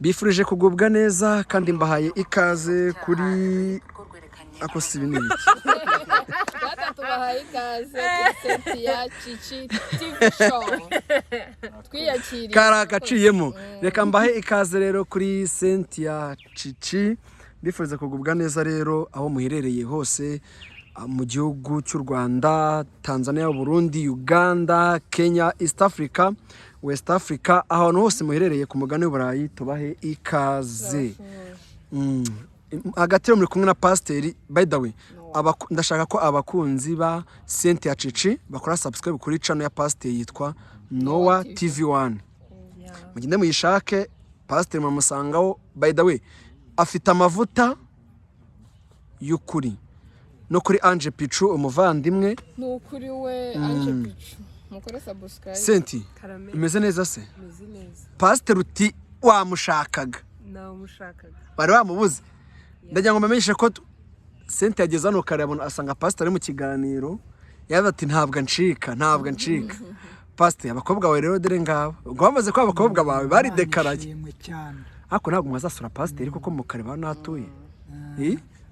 bifurije kugubwa neza kandi mbahaye ikaze kuri ako si ibintu iki gatatu bahaye ikaze kuri Cynthia Cici TV show twiyakiriye karagaciyemo reka mbahe ikaze rero kuri Cynthia Cici bifuriza kugubwa neza rero aho muherereye hose mu gihugu cy'u Rwanda, Tanzania, Burundi, Uganda, Kenya, East Africa, West Africa, ahantu hose muherereye ku mugani w'Uburayi tubahe ikaze. Hagati muri kumwe na Pasiteri, by the way, ndashaka ko abakunzi ba Cynthia Cici bakora subscribe kuri channel ya Pasiteri yitwa Noah TV1. Mugende muyishake, Pasiteri mumusangaho, by the way, afite amavuta y'ukuri. No kuri Ange Pichu umuvandimwe n'ukuri we Ange Pichu mukore subscribe. Senti imeze neza se? Imeze neza. Pastor uti wamushakaga nawe mushakaga bari bamubuze ndagira ngo mbamenyeshe ko Senti yageze hano kare abona asanga Pastor ari mu kiganiro yavuze ati ntabwo ncika Pastor abakobwa bawe rero dere ngaba ngo bamaze ko abakobwa bawe bari dekaraye ariko ntabwo mwazasura Pastor kuko mu kare banatuye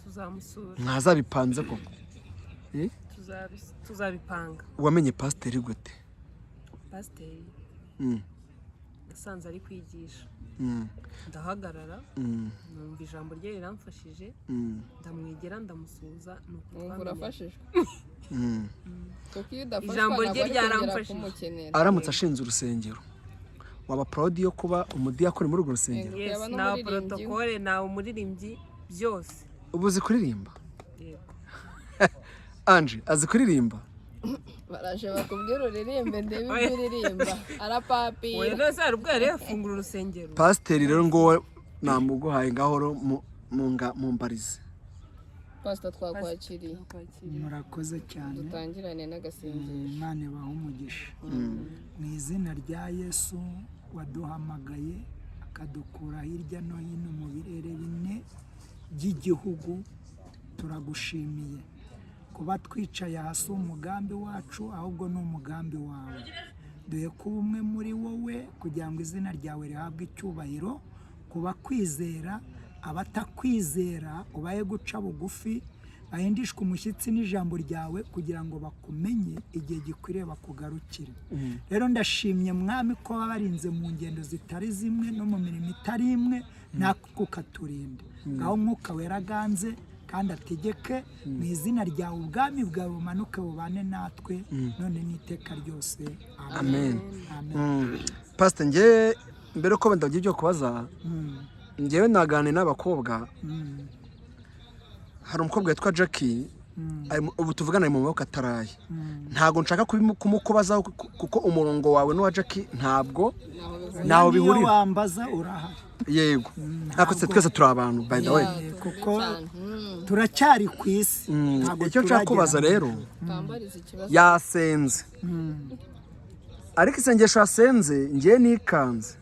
tuzamusura mwazabipanze koko tuzabipanga. Wamenye Pastor gute? Pastor nasanze ari kwigisha ndahagarara numva ijambo rye riramfashije ndamwegera ndamusuza nuko urafashijwe ijambo rye ryaramfashije. Aramutse ashinze urusengero waba proud yo kuba umudiyakoni muri urwo rusengero? Yes, na protocole na umuririmbyi byose. Ubuzi kuririmba? Yego. Ange azi kuririmba? Baraje bakubwira uririmbe ndebe ibyo uririmba arapapi. Oya nose arubware yafungura urusengero. Pasiteri rero ngo namuguhaye ngahoro mu mbarize. Pastor twakwakiriye. Murakoze cyane. Dutangirane n'agasengesho. Imana ibahe umugisha. Mu izina rya Yesu waduhamagaye akadukura hirya no hino mu birere bine by'igihugu, turagushimiye kuba twicaye hasi umugambi wacu ahubwo ni umugambi wawe. Duhe kuba umwe muri wowe kugira ngo izina ryawe rihabwe icyubahiro, kuba kwizera abatakwizera ubaye guca bugufi, bahindishwe umushyitsi n'ijambo ryawe kugira ngo bakumenye igihe gikwiriye bakugarukire. Rero ndashimye mwami ko wabarinze mu ngendo zitari zimwe no mu mirimo itari imwe, natwe ukaturinda. Ngaho Mwuka Wera aganze kandi ategeke mu izina ryawe, ubwami bwawe bumanuke bubane natwe none n'iteka ryose. Amen. Pastor nge mbere ko ndagiye ibyo kubaza, ngewe naganira n'abakobwa. Hari umukobwa witwa Jackie ubu tuvugana mu maboko ataraye. Ntago nshaka kumukubaza kuko umurongo wawe n'uwa Jackie ntabwo naho bihurira. Wambaza urahari. Yego. Ariko twese turi abantu by the way. Kuko turacyari ku isi. Icyo nshaka kubaza rero yasenze. Ariko isengesho yasenze ngiye nikanze.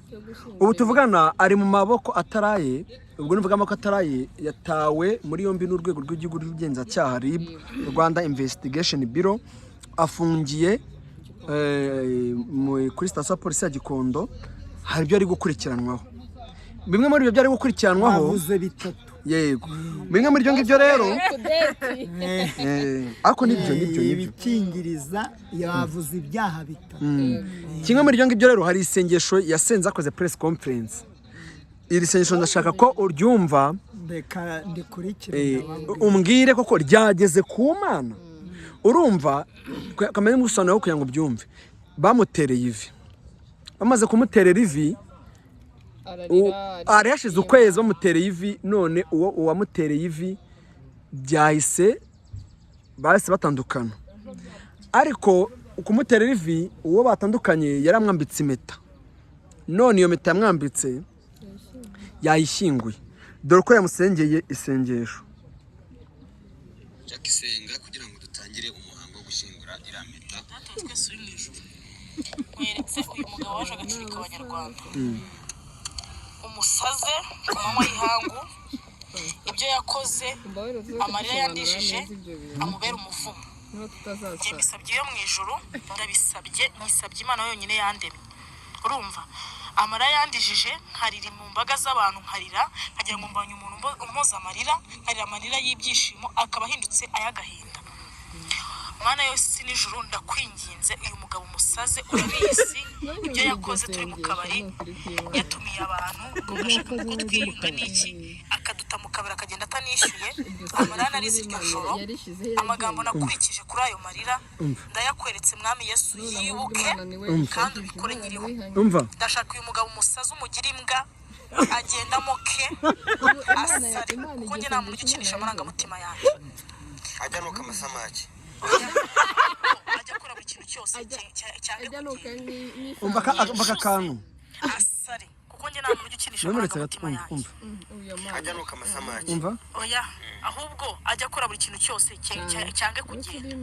Ubu tuvugana ari mu maboko ataraye. Ubwo nivuga ko ataraye yatawe muri yombi n'urwego rw'igihugu rw'ubugenzacyaha RIB, Rwanda Investigation Bureau, afungiye kuri station ya polisi ya Gikondo. Hari ibyo ari gukurikiranwaho. Bimwe muri ibyo byari gukurikiranwaho bavuze bitatu. Yego. Bimwe muri ibyo ngibyo rero ako nibyo ibikingiriza yavuze ibyaha bitatu. Kimwe muri ibyo ngibyo rero hari isengesho yasenze akoze press conference. Iri sengesho ndashaka ko uryumva reka ndikurikire umbwire koko ryageze ku Mana. Urumva kamenya gusobanura kugira ngo byumve. Bamutereye ivi, bamaze kumuterera ivi ari yashize ukwezi bamutereye ivi, none uwo uwamutereye ivi byahise bahise batandukana. Ariko ukumuterera ivi uwo batandukanye yaramwambitse impeta, none iyo mpeta yamwambitse yayishyinguye. Dore ko yamusengeye isengesho. Jackie senga kugira ngo dutangire umuhango wo gushyingura iriya mpeta. Twese uri mu ijuru weretse uyu mugabo waje agacurika abanyarwanda, umusaze ku manywa y'ihangu, ibyo yakoze amarira yandishije amubera umuvumo. Njye mbisabye yo mu ijuru, ndabisabye, nisabye Imana yonyine yandemye. Urumva amarira yandijije nkarira mu mbaga z'abantu nkarira nkagira ngo mbanye umuntu umpoza amarira nkarira amarira y'ibyishimo akaba ahindutse ay'agahinda. Mana yose nijoro ndakwinginze uyu mugabo musaze urabizi ibyo yakoze turi mu kabari yatumiye abantu ngo bashaka ko twiyunga n'iki akaduta mu kabari akagenda atanishyuye amarana arize iryo joro amagambo nakurikije kuri ayo marira ndayakweretse mwami Yesu yibuke kandi ubikore nyiriho. Ndashaka uyu mugabo musaze umugira imbwa agendamo ke asare kuko njye nta muntu ukinisha amarangamutima yanjye ajya nuka amasamaki ajya akora buri kintu cyose cyangwa umva akantu asare kuko njye nta muntu ukinisha amarangamutima yanjye ajya nuka amasamaki umva oya ahubwo ajya akora buri kintu cyose cyangwa kugenda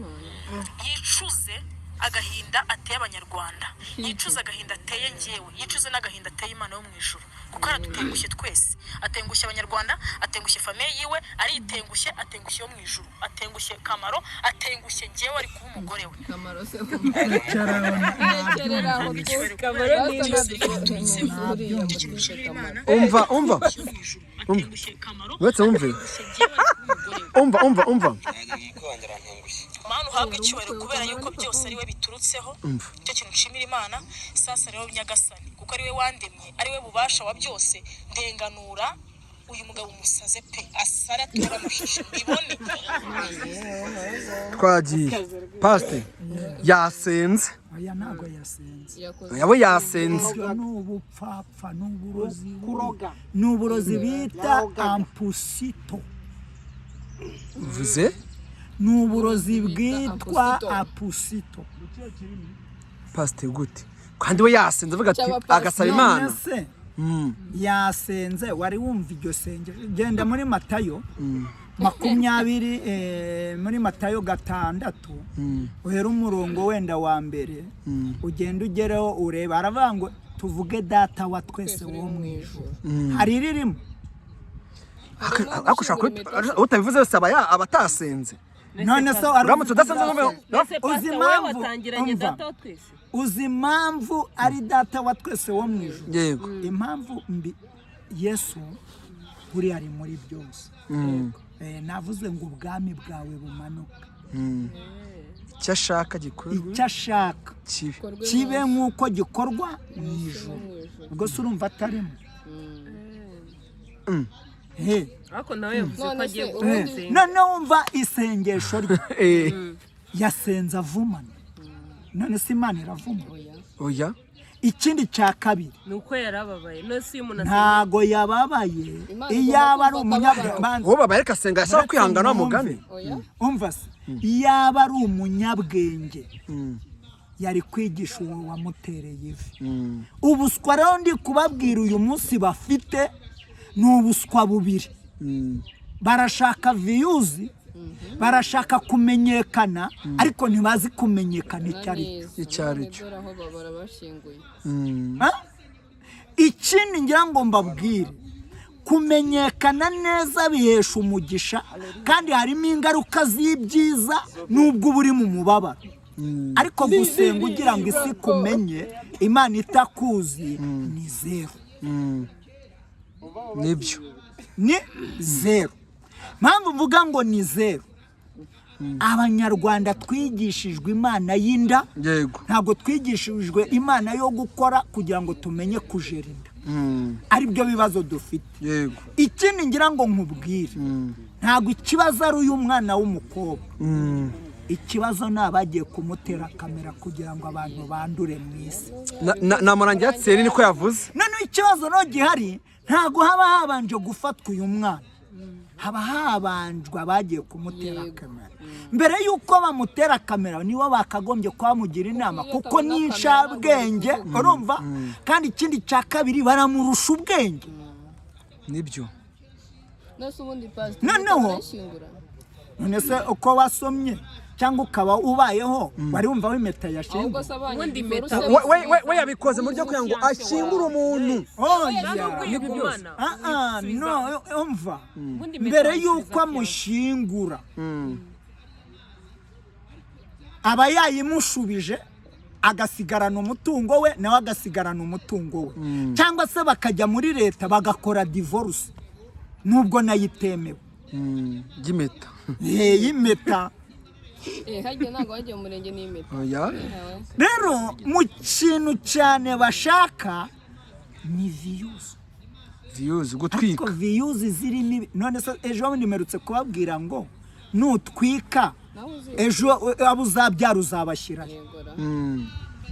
yicuze agahinda ateye abanyarwanda yicuza agahinda ateye njyewe yicuze n'agahinda ateye Imana yo mu ijuru kuko aradutengushye twese atengushye abanyarwanda atengushye famiye yiwe aritengushye atengushye yo mu ijuru atengushye Kamaro atengushye njyewe ari kuba umugore we Kamaro se umva wetse umve umva Mana uhabwe icyubahiro kubera yuko byose ari we biturutseho icyo kintu nshimira Imana sasa rero Nyagasani kuko ari we wandemye ari we bubasha wa byose ndenganura uyu mugabo musaze pe asara atura amashusho mbibone. twagiye pastor yasenze aya ntago yasenze yabo yasenze n'ubupfapfa n'uburozi n'uburozi bita ampusito uvuze n'uburozi bwitwa apusito. pastor gute kandi we yasenze avuga ati agasaba Imana yasenze wari wumva iryo sengero genda muri Matayo 20 muri Matayo 6 uhera umurongo wenda wa mbere ugenda ugereho ureba aravuga ngo tuvuge data wa twese wo mu ijuru hari ririmo akushaka utabivuze wese abatasenze none so uramutse udasenze uzi impamvu ari data wa twese wo mu ijuru. Yego impamvu mbi Yesu buri ari muri byose navuze ngo ubwami bwawe bumanuka icyo ashaka gikorwa icyo ashaka kibe nk'uko gikorwa mu ijuru ubwo se urumva atarimo ariko nawe yavuze ko agiye gusenga none wumva isengesho rye yasenze avumana none se Imana iravuma oya ikindi cya kabiri nuko yarababaye no si umuntu ntago yababaye iyaba ari umunyabwenge uwo babaye kasenga yashaka kwihangana mugani umva se iyaba ari umunyabwenge yari kwigisha uwo wamutereye ivi ubuswa rero ndi kubabwira uyu munsi bafite ni ubuswa bubiri barashaka viyuzi barashaka kumenyekana ariko ntibazi kumenyekana icyo ari cyo ikindi ngira ngo mbabwire kumenyekana neza bihesha umugisha kandi harimo ingaruka z'ibyiza nubwo uba uri mu mubabaro ariko gusenga ugira ngo isi kumenye Imana itakuzi ni zero nibyo ni zero mpamvu mvuga ngo ni zero abanyarwanda twigishijwe Imana y'inda yego ntabwo twigishijwe Imana yo gukora kugira ngo tumenye kujera inda ari byo bibazo dufite yego ikindi ngira ngo nkubwire ntabwo ikibazo ari uyu mwana w'umukobwa ikibazo ni abagiye kumutera kamera kugira ngo abantu bandure mu isi namurangira tseri niko yavuze none ikibazo no gihari ntabwo haba habanje gufatwa uyu mwana haba habanjwe abagiye kumutera kamera mbere y'uko bamutera kamera nibo bakagombye kwamugira inama kuko ni inshabwenge urumva kandi ikindi cya kabiri baramurusha ubwenge nibyo noneho none se uko wasomye cyangwa ukaba ubayeho wari wumva w'impeta yashinzwe we yabikoze mu buryo kugira ngo ashyingure umuntu no umva mbere y'uko amushyingura aba yayimushubije agasigarana umutungo we nawe agasigarana umutungo we cyangwa se bakajya muri leta bagakora divorce nubwo nayitemewe y'imeta y'impeta hagiye ntabwo wagiye mu murenge n'impeta oya rero mu kintu cyane bashaka ni views gutwika ariko views zirimo none se ejo bundi mperutse kubabwira ngo nutwika ejo abo uzabyara uzabashyira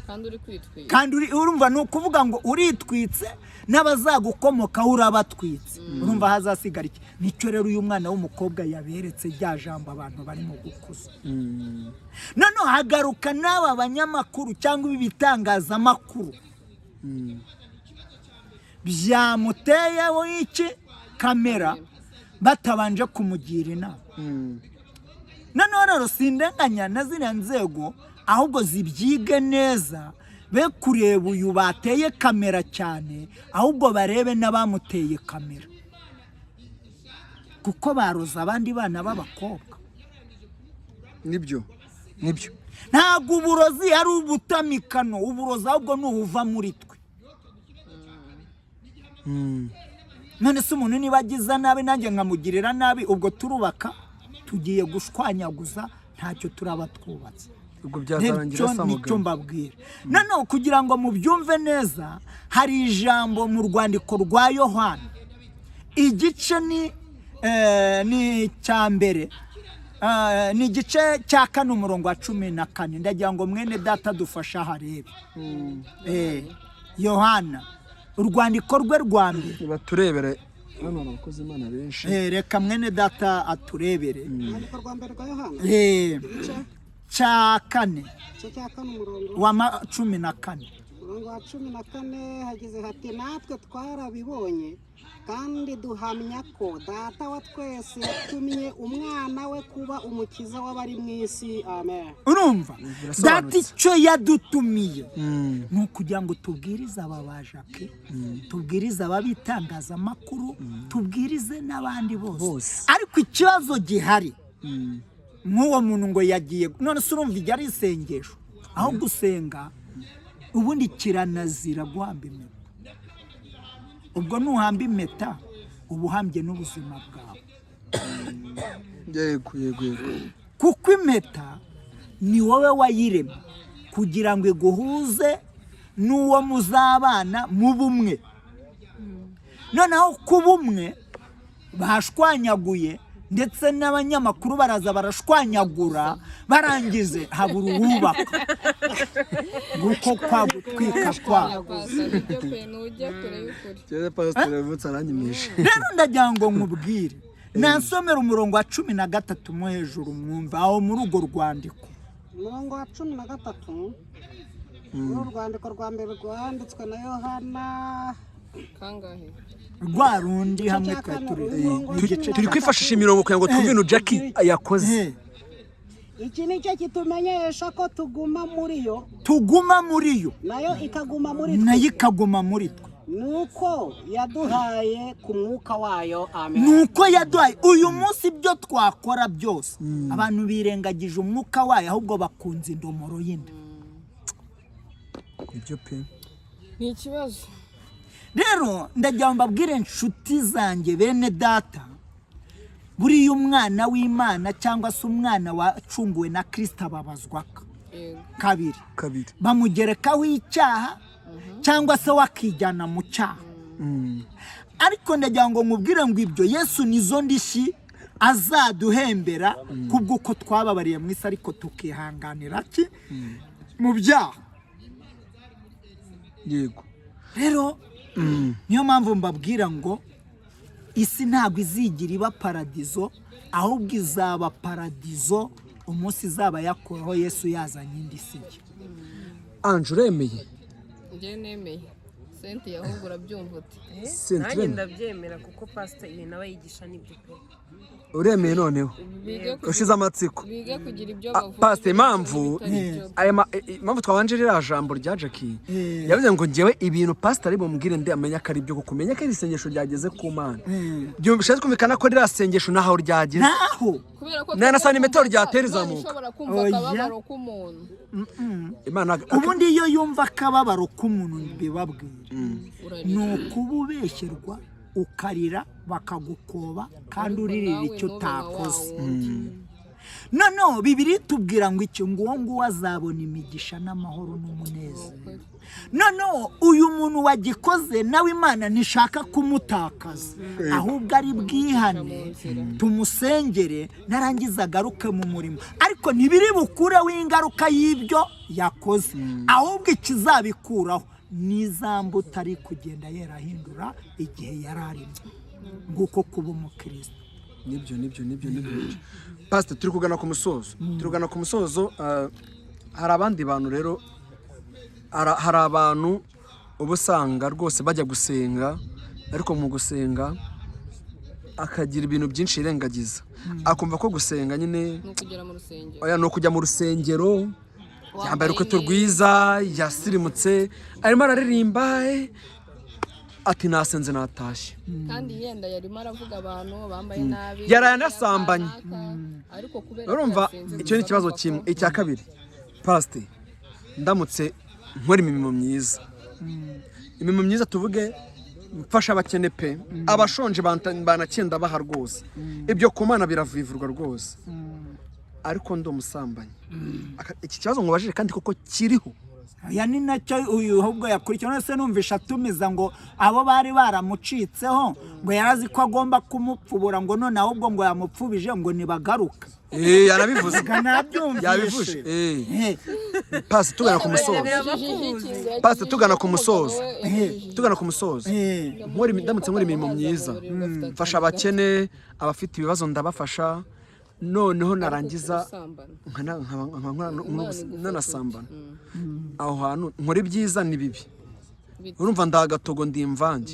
kandi uri kwitwika kandi urumva ni ukuvuga ngo uritwitse n'abazagukomokaho urabatwitse urumva hazasigara iki nicyo rero uyu mwana w'umukobwa yaberetse rya jambo abantu barimo gukuza noneho hagaruka n'aba banyamakuru cyangwa ibi bitangazamakuru byamuteyeho iki kamera batabanje kumugira inama noneho rero sindenganya na ziriya nzego ahubwo zibyige neza be kureba uyu bateye kamera cyane ahubwo barebe n'abamuteye kamera kuko baroza abandi bana b'abakobwa nibyo ntabwo uburozi ari ubutamikano uburozi ahubwo ni ubuva muri twe none se umuntu niba agize nabi nanjye nkamugirira nabi ubwo turubaka tugiye gushwanyaguza ntacyo turaba twubatse ubwo byazarangira nicyo mbabwira noneho kugira ngo mubyumve neza hari ijambo mu rwandiko rwa Yohana igice ni cya mbere ni igice cya 4 umurongo wa 14 ndagira ngo mwene data dufasha harebe Yohana urwandiko rwe rwa mbere baturebere hano abakozi Imana benshi reka mwene data aturebere urwandiko rwa mbere rwa Yohana cya 4 umurongo wa 14 umurongo wa 14 hagize hati natwe twarabibonye kandi duhamya ko data wa twese yatumye umwana we kuba umukiza w'abari mu isi amen urumva data icyo yadutumiye ni ukugira ngo tubwirize ababajake tubwirize ababitangazamakuru tubwirize n'abandi bose ariko ikibazo gihari nk'uwo muntu ngo yagiye none se urumva ijya ari isengesho aho gusenga ubundi kiranazira guhamba impeta ubwo nuhamba impeta uba uhambye n'ubuzima bwawe yego kuko impeta ni wowe wayirema kugira ngo iguhuze n'uwo muzabana mu bumwe noneho ku bumwe bashwanyaguye ndetse n'abanyamakuru baraza barashwanyagura barangize habura uwubaka nguko kwa gutwika kwabo rero ndagira ngo nkubwire nasomera umurongo wa 13 mo hejuru mwumva aho muri urwo rwandiko umurongo wa 13 uru rwandiko rwa mbere rwanditswe na Yohana kangahe rwa rundi hamwe turi kwifashisha imirongo kugira ngo twumve ibintu Jackie yakoze iki nicyo kitumenyesha ko tuguma muri yo nayo ikaguma muri twe nuko yaduhaye ku mwuka wayo amen nuko yaduhaye uyu munsi ibyo twakora byose abantu birengagije umwuka wayo ahubwo bakunze indomoro y'inda ibyo pe ni ikibazo rero ndagira ngo mbabwire inshuti zanjye bene data buriya umwana w'Imana cyangwa se umwana wacunguwe na Kristo ababazwa kabiri bamugerekaho icyaha cyangwa se wakijyana mu cyaha ariko ndagira ngo nkubwire ngo ibyo Yesu nizo ndishyi azaduhembera kubw'uko twababariye mu isi ariko tukihanganira ki mu byaha yego rero niyo mpamvu mbabwira ngo isi ntabwo izigira iba paradizo ahubwo izaba paradizo umunsi izaba yakoraho Yesu yazanye indi si nshya Ange uremeye njye nemeye Cynthia ahubwo urabyumva uti nanjye ndabyemera kuko pastor ibi nawe yigisha nibyo pe uremeye noneho ushize amatsiko bige kugira ibyo bavuga pasite impamvu twabanje ririya jambo rya Jackie yavuze ngo njyewe ibintu pasite ari bumubwire ndi amenya ko ari ibyo kumenya ko iri sengesho ryageze ku Mana bishatse kumvikana ko ririya sengesho naho ryageze naho na santimetero ryatera izamuka ushobora kumva akababaro k'umuntu Imana ubundi iyo yumva akababaro k'umuntu bibabwira ni ukuba ubeshyerwa ukarira bakagukoba kandi uririra icyo utakoze noneho bibiri tubwira ngo icyo nguwo azabona imigisha n'amahoro n'umunezero noneho uyu muntu wagikoze nawe Imana ntishaka kumutakaza ahubwo ari bwihane tumusengere narangiza agaruke mu murimo ariko ntibiri bukureho ingaruka y'ibyo yakoze ahubwo ikizabikuraho n'izambu utari kugenda yerahindura igihe yari arimo nguko kuba umukristo nibyo pasite turi kugana ku musozo hari abandi bantu rero hari abantu uba usanga rwose bajya gusenga ariko mu gusenga akagira ibintu byinshi yirengagiza akumva ko gusenga nyine ni ukujya mu rusengero yambaye urukweto rwiza yasirimutse arimo araririmba ati nasenze natashye kandi yenda yarimo aravuga abantu bambaye nabi yaranasambanye ariko kubera urumva icyo ni ikibazo kimwe icya kabiri pasite ndamutse nkora imirimo myiza tuvuge mfasha abakene pe abashonje banakenda baha rwose ibyo ku Mana biravivurwa rwose ariko ndi umusambanyi iki kibazo ngubajije kandi koko kiriho ya ni nacyo uyu ahubwo yakurikirana se numvisha atumiza ngo abo bari baramucitseho ngo yarazi ko agomba kumupfubura ngo none ahubwo ngo yamupfubije ngo nibagaruka yarabivuze yabivuze pasite tugana ku musozo ndamutse nkora imirimo myiza mfasha abakene abafite ibibazo ndabafasha noneho narangiza nanasambana aho hantu nkora ibyiza n'ibibi urumva ndagatogo ndi imvange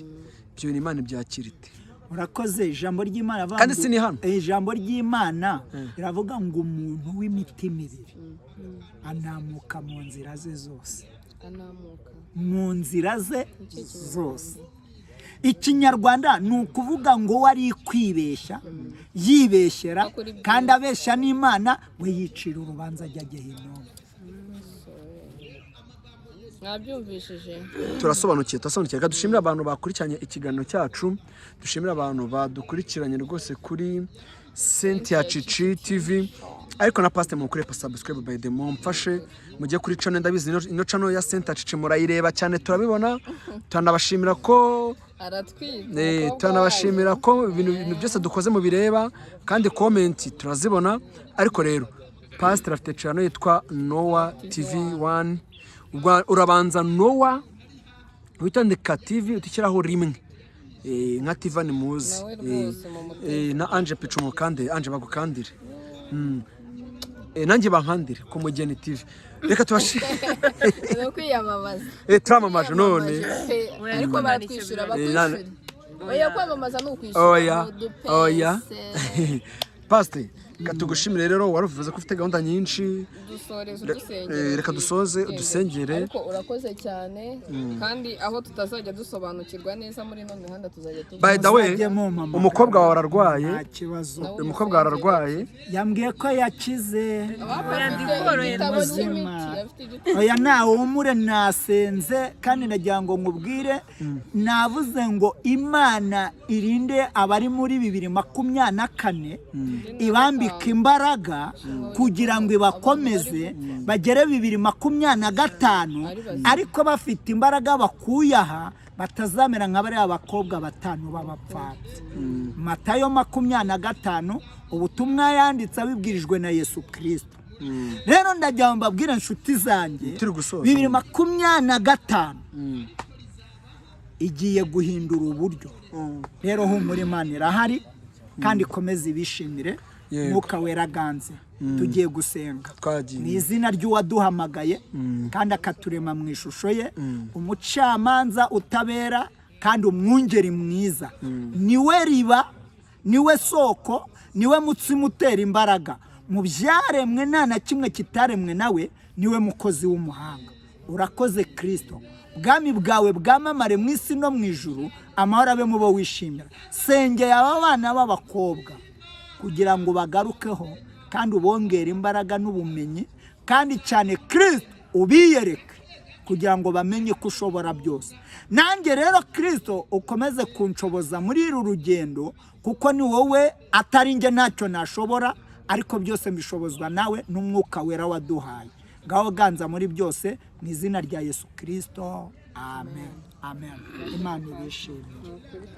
ibyo bintu Imana ibyakirite urakoze ijambo ry'Imana kandi si ni hano ijambo ry'Imana riravuga ngo umuntu w'imitima ibiri anamuka mu nzira ze zose ikinyarwanda ni ukuvuga ngo wari kwibeshya yibeshyera kandi abeshya n'Imana we yicira urubanza ajya Gehinomu mwabyumvishije turasobanukiye reka dushimire abantu bakurikiranye ikiganiro cyacu dushimire abantu badukurikiranye rwose kuri Cynthia Chichi TV ariko na pasite mukure subscribe by the mumfashe mujye kuri channel ndabizi ino channel ya Cynthia Chichi murayireba cyane turabibona tunabashimira ko tunabashimira ko ibintu byose dukoze mu bireba kandi comment turazibona ariko rero pasite afite channel yitwa Noah TV1 urabanza Noah witandika TV utikiraho rimwe nka Tivani muzi na Ange Pichu mukande Ange bagukandire nanjye bankandire ku Mugeni TV reka tubashire no kwiyamamaza turamamaje none ariko baratwishyura bakwishyura oya kwamamaza no kwishyura oya pasite katugushimire rero waruvuze ko ufite gahunda nyinshi reka dusoze udusengere ariko urakoze cyane kandi aho tutazajya dusobanukirwa neza muri no mihanda tuzajya by the way umukobwa wawe ararwaye yambwiye ko yakize muzima oya nawe umure nasenze kandi nagira ngo nkubwire navuze ngo Imana irinde abari muri 2024 ibambika imbaraga kugira ngo ibakomeze bagere 2025 ariko bafite imbaraga bakuyaha batazamera nk'abari abakobwa batanu b'abapfapfa Matayo 25 ubutumwa yanditse abibwirijwe na Yesu Kristo rero ndagira mbabwira inshuti zanjye 2025 igiye guhindura uburyo rero humura Imana irahari kandi komeza ibishimire Mwuka wera ganze tugiye gusenga mu izina ry'uwaduhamagaye kandi akaturema mu ishusho ye umucamanza utabera kandi umwungeri mwiza niwe riba niwe soko niwe mutsima utera imbaraga mu byaremwe, nta na kimwe kitaremwe nawe niwe mukozi w'umuhanga. Urakoze Kristo, ubwami bwawe bwamamare mu isi no mu ijuru, amahoro abe mu bo wishimira. Sengeye aba bana b'abakobwa kugira ngo bagarukeho kandi ubongere imbaraga n'ubumenyi, kandi cyane Kristo ubiyereke kugira ngo bamenye ko ushobora byose. Nanjye rero Kristo ukomeze kunshoboza muri uru rugendo, kuko ni wowe, atari njye ntacyo nashobora, ariko byose mbishobozwa nawe n'umwuka wera waduhaye. Ngaho ganza muri byose mu izina rya Yesu Kristo, amen, amen. Imana ibishimire.